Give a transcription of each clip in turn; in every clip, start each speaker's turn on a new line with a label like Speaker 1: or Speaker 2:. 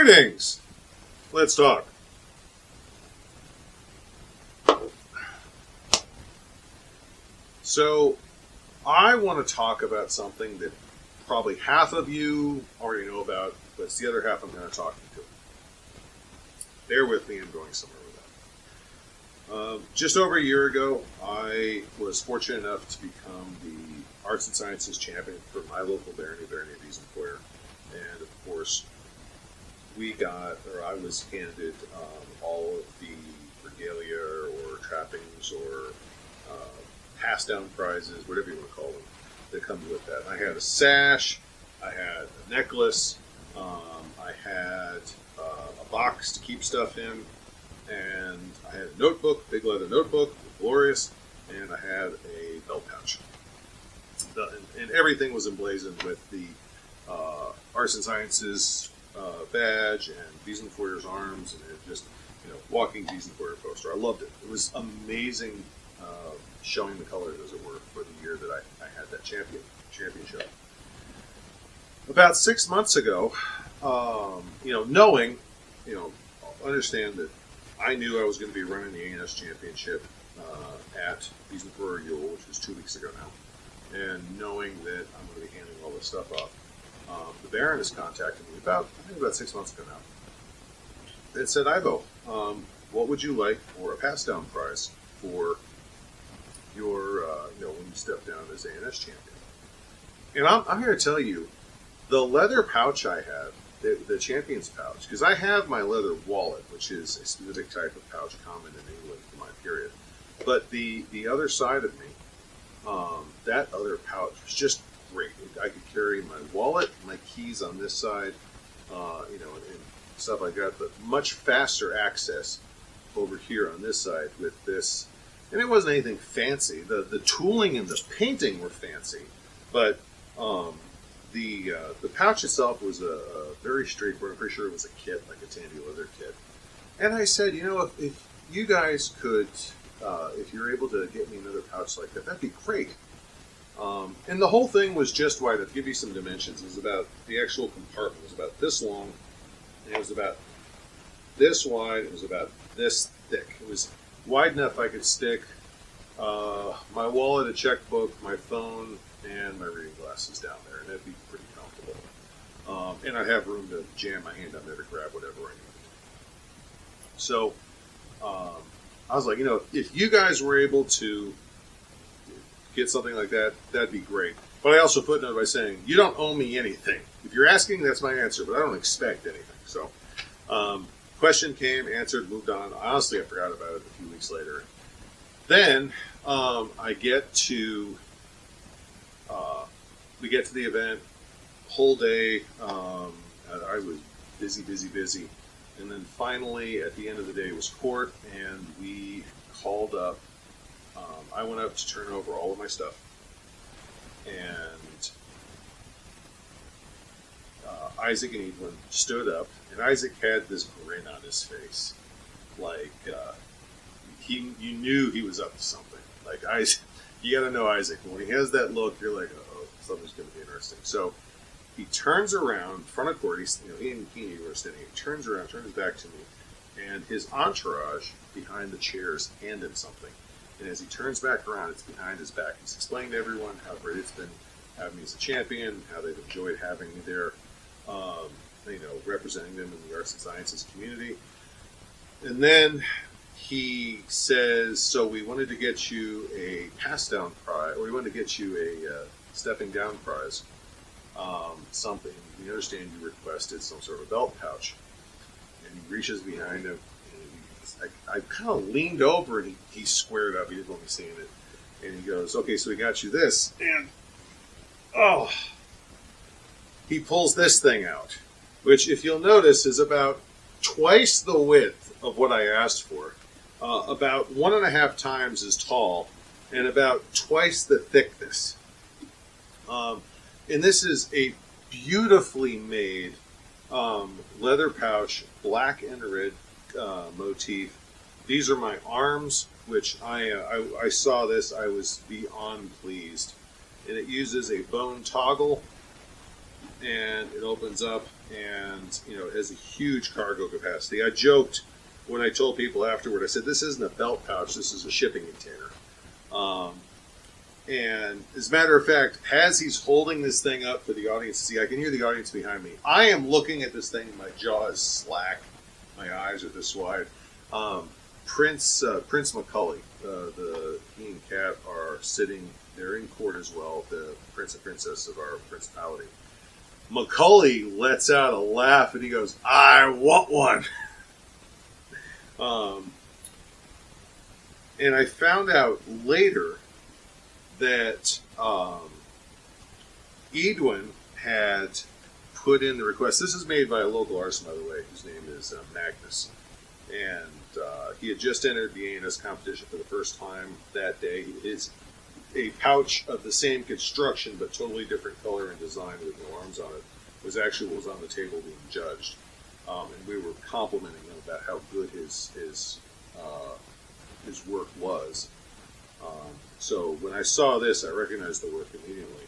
Speaker 1: Greetings! Let's talk. So, I want to talk about something that probably half of you already know about, but it's the other half I'm going to talk you to. Bear with me, I'm going somewhere with that. Just over a year ago, I was fortunate enough to become the Arts and Sciences champion for my local Barony Wiesenfeuer. And of course, I was handed all of the regalia or trappings or pass down prizes, whatever you want to call them, that come with that. I had a sash, I had a necklace, I had a box to keep stuff in, and I had a notebook, big leather notebook, glorious, and I had a belt pouch. And everything was emblazoned with the Arts and Sciences badge and Wiesenfeuer's arms, and it just, walking Wiesenfeuer poster. I loved it. It was amazing showing the colors, as it were, for the year that I had that championship. About 6 months ago, understand that I knew I was going to be running the ANS championship at Wiesenfeuer Yule, which was 2 weeks ago now, and knowing that I'm going to be handing all this stuff off. The Baron has contacted me about 6 months ago now. It said, Ivo, what would you like for a pass-down prize for your, when you step down as ANS champion? And I'm here to tell you, the leather pouch I have, the champion's pouch, because I have my leather wallet, which is a specific type of pouch common in England for my period. But the other side of me, that other pouch was just great. I could carry my wallet, my keys on this side, and stuff like that, but much faster access over here on this side with this. And it wasn't anything fancy. The tooling and the painting were fancy, but the pouch itself was a very straightforward. I'm pretty sure it was a kit, like a Tandy leather kit. And I said, if you guys could, if you're able to get me another pouch like that, that'd be great. And the whole thing was just wide. To give you some dimensions, it was about, the actual compartment was about this long, and it was about this wide, it was about this thick. It was wide enough I could stick my wallet, a checkbook, my phone, and my reading glasses down there, and that'd be pretty comfortable. And I'd have room to jam my hand down there to grab whatever I needed. So I was like, if you guys were able to get something like that, that'd be great. But I also put note by saying, you don't owe me anything. If you're asking, that's my answer, but I don't expect anything. So, question came, answered, moved on. Honestly, I forgot about it a few weeks later. Then we get to the event, whole day. I was busy. And then finally, at the end of the day, was court, and we called up. I went up to turn over all of my stuff, and Isaac and Evelyn stood up, and Isaac had this grin on his face, like you knew he was up to something. Like Isaac, you got to know Isaac. When he has that look, you're like, oh, something's going to be interesting. So he turns around in front of court. He and Keeney were standing. He turns around, turns back to me, and his entourage behind the chairs hand him something. And as he turns back around, it's behind his back. He's explaining to everyone how great it's been having me as a champion, how they've enjoyed having me there, representing them in the arts and sciences community. And then he says, so we wanted to get you a pass-down prize, or we wanted to get you a stepping down prize, something. We understand you requested some sort of belt pouch. And he reaches behind him. I kind of leaned over, and he squared up. He didn't want me seeing it. And he goes, okay, so we got you this. And, he pulls this thing out, which, if you'll notice, is about twice the width of what I asked for, about 1.5 times as tall, and about twice the thickness. And this is a beautifully made leather pouch, black and red motif. These are my arms, which I saw this, I was beyond pleased. And it uses a bone toggle, and it opens up, and it has a huge cargo capacity. I joked when I told people afterward. I said, "This isn't a belt pouch. This is a shipping container." And as a matter of fact, as he's holding this thing up for the audience to see, I can hear the audience behind me. I am looking at this thing, and my jaw is slack. My eyes are this wide. Prince Macaulay, he and Kat are sitting. They're in court as well. The prince and princess of our principality. Macaulay lets out a laugh and he goes, "I want one." And I found out later that Edwin had put in the request. This is made by a local artist, by the way, whose name is Magnus. And he had just entered the A&S competition for the first time that day. It's a pouch of the same construction but totally different color and design with no arms on it was on the table being judged. And we were complimenting him about how good his work was. So when I saw this, I recognized the work immediately.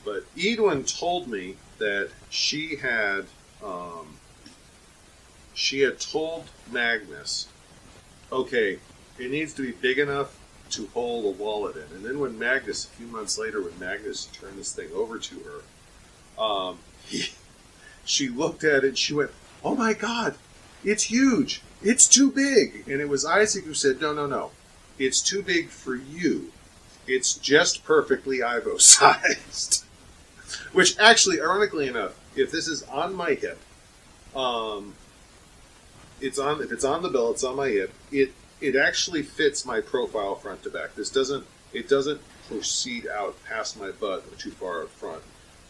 Speaker 1: But Edwin told me that she had told Magnus, "Okay, it needs to be big enough to hold a wallet in." And then when Magnus, a few months later, when Magnus turned this thing over to her, she looked at it and she went, "Oh my God, it's huge. It's too big." And it was Isaac who said, No. It's too big for you. It's just perfectly Ivo sized." Which actually, ironically enough, if this is on my hip, if it's on the belt, it's on my hip. It actually fits my profile front to back. It doesn't proceed out past my butt or too far up front.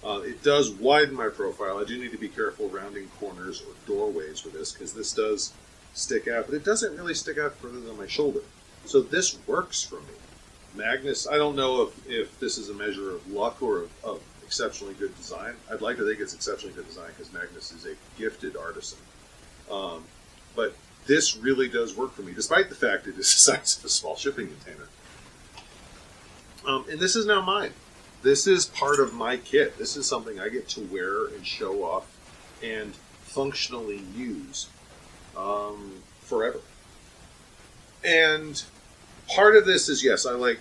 Speaker 1: It does widen my profile. I do need to be careful rounding corners or doorways with this because this does stick out, but it doesn't really stick out further than my shoulder. So this works for me. Magnus, I don't know if this is a measure of luck or of exceptionally good design. I'd like to think it's exceptionally good design because Magnus is a gifted artisan. But this really does work for me, despite the fact it is the size of a small shipping container. And this is now mine. This is part of my kit. This is something I get to wear and show off and functionally use forever. And part of this is, yes, I like,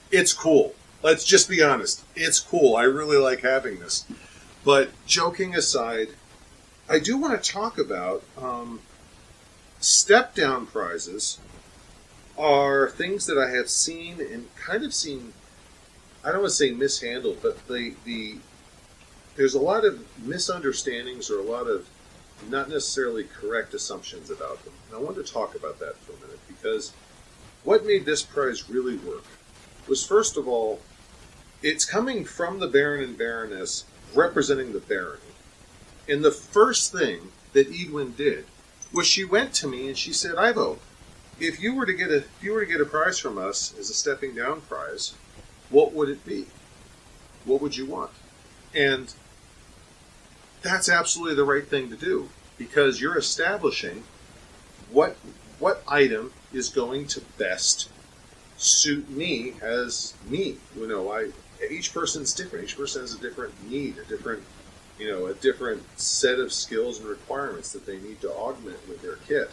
Speaker 1: it's cool. Let's just be honest. It's cool. I really like having this. But joking aside, I do want to talk about step-down prizes are things that I have seen and kind of seen, I don't want to say mishandled, but there's a lot of misunderstandings or a lot of not necessarily correct assumptions about them. And I wanted to talk about that for a minute because what made this prize really work was, first of all, it's coming from the Baron and Baroness representing the barony. And the first thing that Edwin did was she went to me and she said, "Ivo, if you were to get a prize from us as a stepping down prize, what would it be? What would you want?" And that's absolutely the right thing to do because you're establishing what item is going to best suit me as me. Each person's different. Each person has a different need, a different set of skills and requirements that they need to augment with their kit.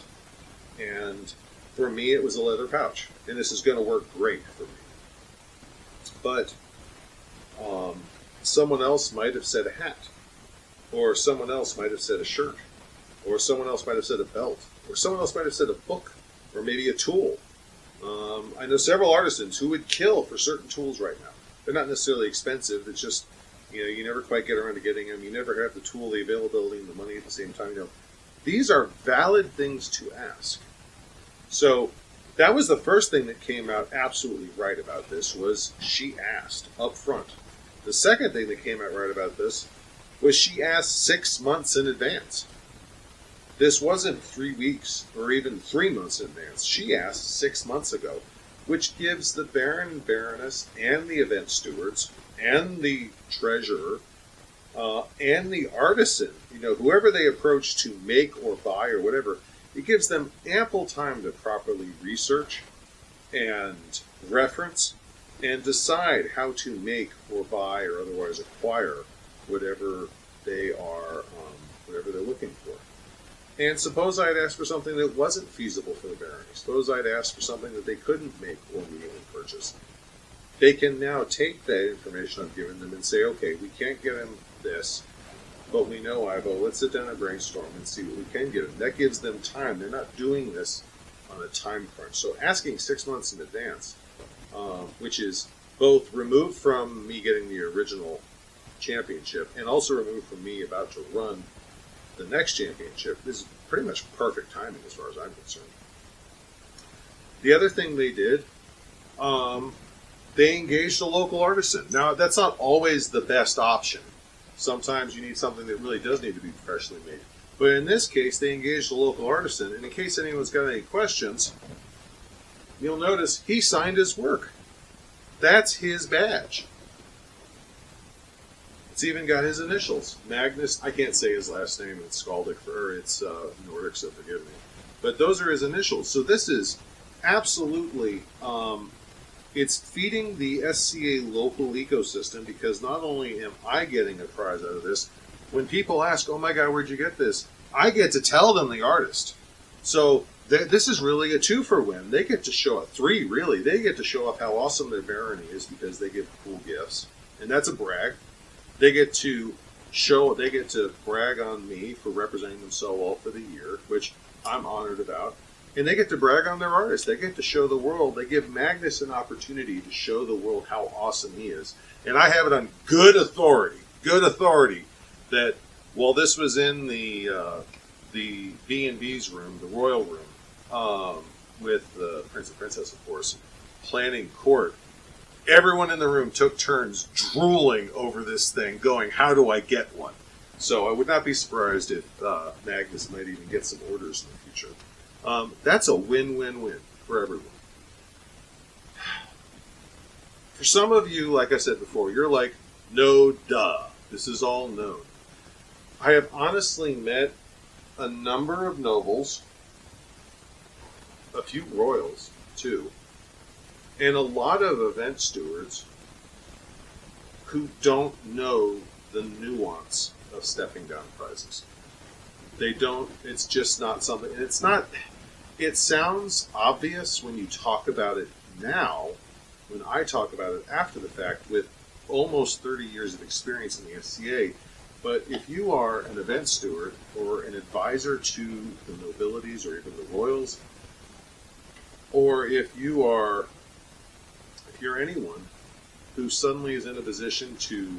Speaker 1: And for me, it was a leather pouch, and this is going to work great for me. But someone else might have said a hat, or someone else might have said a shirt, or someone else might have said a belt, or someone else might have said a book, or maybe a tool. I know several artisans who would kill for certain tools right now. They're not necessarily expensive. It's just, you never quite get around to getting them. You never have the tool, the availability, and the money at the same time. These are valid things to ask. So that was the first thing that came out absolutely right about this was she asked up front. The second thing that came out right about this was she asked 6 months in advance. This wasn't 3 weeks or even 3 months in advance. She asked 6 months ago, which gives the Baron and Baroness and the event stewards and the treasurer and the artisan, whoever they approach to make or buy or whatever, it gives them ample time to properly research and reference and decide how to make or buy or otherwise acquire whatever they are whatever they're looking for. And suppose I'd asked for something that wasn't feasible for the barony. Suppose I'd asked for something that they couldn't make or immediately purchase. They can now take that information I've given them and say, okay, we can't get them this, but we know Ivo. Let's sit down and brainstorm and see what we can give them. That gives them time. They're not doing this on a time crunch. So asking 6 months in advance, which is both removed from me getting the original championship and also removed from me about to run the next championship, is pretty much perfect timing as far as I'm concerned. The other thing they did, they engaged a local artisan. Now, that's not always the best option. Sometimes you need something that really does need to be freshly made. But in this case, they engaged a local artisan, and in case anyone's got any questions, you'll notice he signed his work. That's his badge. It's even got his initials. Magnus, I can't say his last name, it's Skaldic, or it's Nordic, so forgive me. But those are his initials. So this is absolutely, it's feeding the SCA local ecosystem, because not only am I getting a prize out of this, when people ask, oh my God, where'd you get this? I get to tell them the artist. So this is really a 2-for-1. They get to show a 3, really. They get to show off how awesome their barony is because they give cool gifts. And that's a brag. They get to brag on me for representing them so well for the year, which I'm honored about. And they get to brag on their artist. They get to show the world. They give Magnus an opportunity to show the world how awesome he is. And I have it on good authority, that while this was in the B&B's room, the royal room, with the Prince and Princess, of course, planning court, everyone in the room took turns drooling over this thing, going, how do I get one? So I would not be surprised if Magnus might even get some orders in the future. That's a win-win-win for everyone. For some of you, like I said before, you're like, no, duh. This is all known. I have honestly met a number of nobles, a few royals, too, and a lot of event stewards who don't know the nuance of stepping down prizes. They don't, it's just not something, it sounds obvious when you talk about it now, when I talk about it after the fact with almost 30 years of experience in the SCA. But if you are an event steward or an advisor to the nobilities or even the royals, or if you're anyone who suddenly is in a position to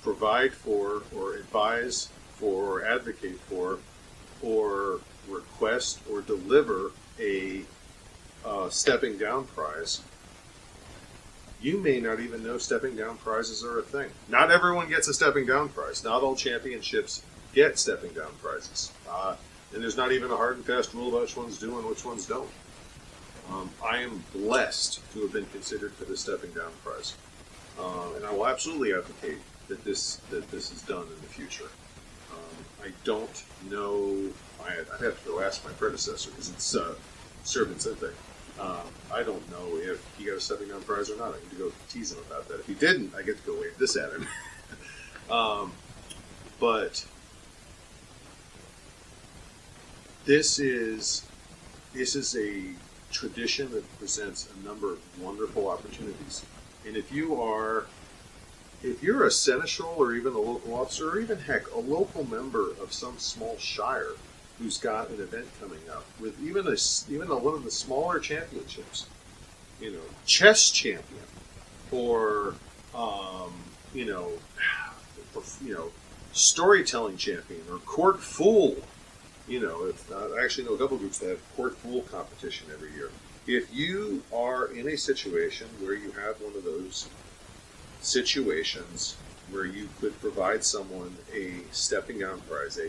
Speaker 1: provide for or advise for or advocate for or request or deliver a stepping down prize, you may not even know stepping down prizes are a thing. Not everyone gets a stepping down prize. Not all championships get stepping down prizes. And there's not even a hard and fast rule about which ones do and which ones don't. I am blessed to have been considered for the stepping down prize. And I will absolutely advocate that this is done in the future. I don't know. I'd have to go ask my predecessor because it's Servant Synthec. I don't know if he got a stepping down prize or not. I need to go tease him about that. If he didn't, I get to go wave this at him. But this is a tradition that presents a number of wonderful opportunities. And if you're a seneschal or even a local officer or even heck a local member of some small shire who's got an event coming up with even one of the smaller championships, chess champion or storytelling champion or court fool. I actually know a couple groups that have court fool competition every year. If you are in a situation where you have one of those situations where you could provide someone a stepping down prize,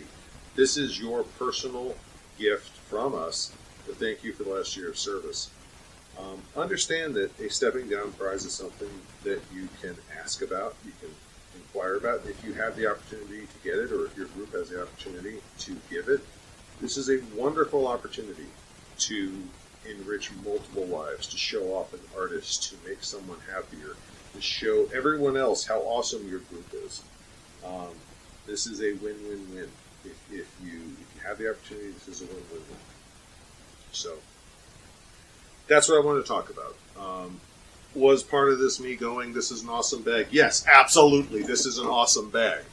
Speaker 1: this is your personal gift from us to thank you for the last year of service. Understand that a stepping down prize is something that you can ask about, you can inquire about. If you have the opportunity to get it, or if your group has the opportunity to give it, this is a wonderful opportunity to enrich multiple lives, to show off an artist, to make someone happier, to show everyone else how awesome your group is. This is a win-win-win. if you have the opportunity, this is a win-win. So that's what I wanted to talk about. Was part of this me going, this is an awesome bag? Yes, absolutely, this is an awesome bag.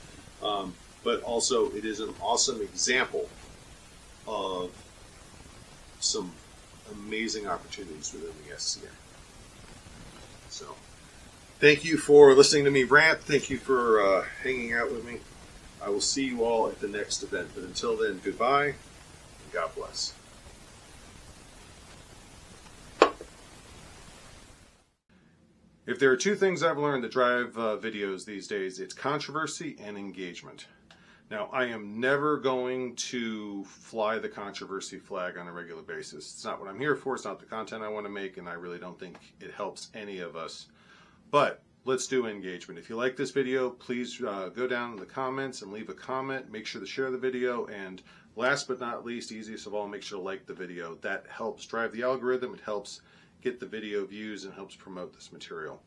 Speaker 1: But also, it is an awesome example of some amazing opportunities within the SCN. So, thank you for listening to me rant. Thank you for hanging out with me. I will see you all at the next event. But until then, goodbye and God bless. If there are two things I've learned that drive videos these days, it's controversy and engagement. Now, I am never going to fly the controversy flag on a regular basis. It's not what I'm here for. It's not the content I want to make, and I really don't think it helps any of us. But let's do engagement. If you like this video, please go down in the comments and leave a comment. Make sure to share the video. And last but not least, easiest of all, make sure to like the video. That helps drive the algorithm. It helps get the video views and helps promote this material.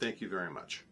Speaker 1: Thank you very much.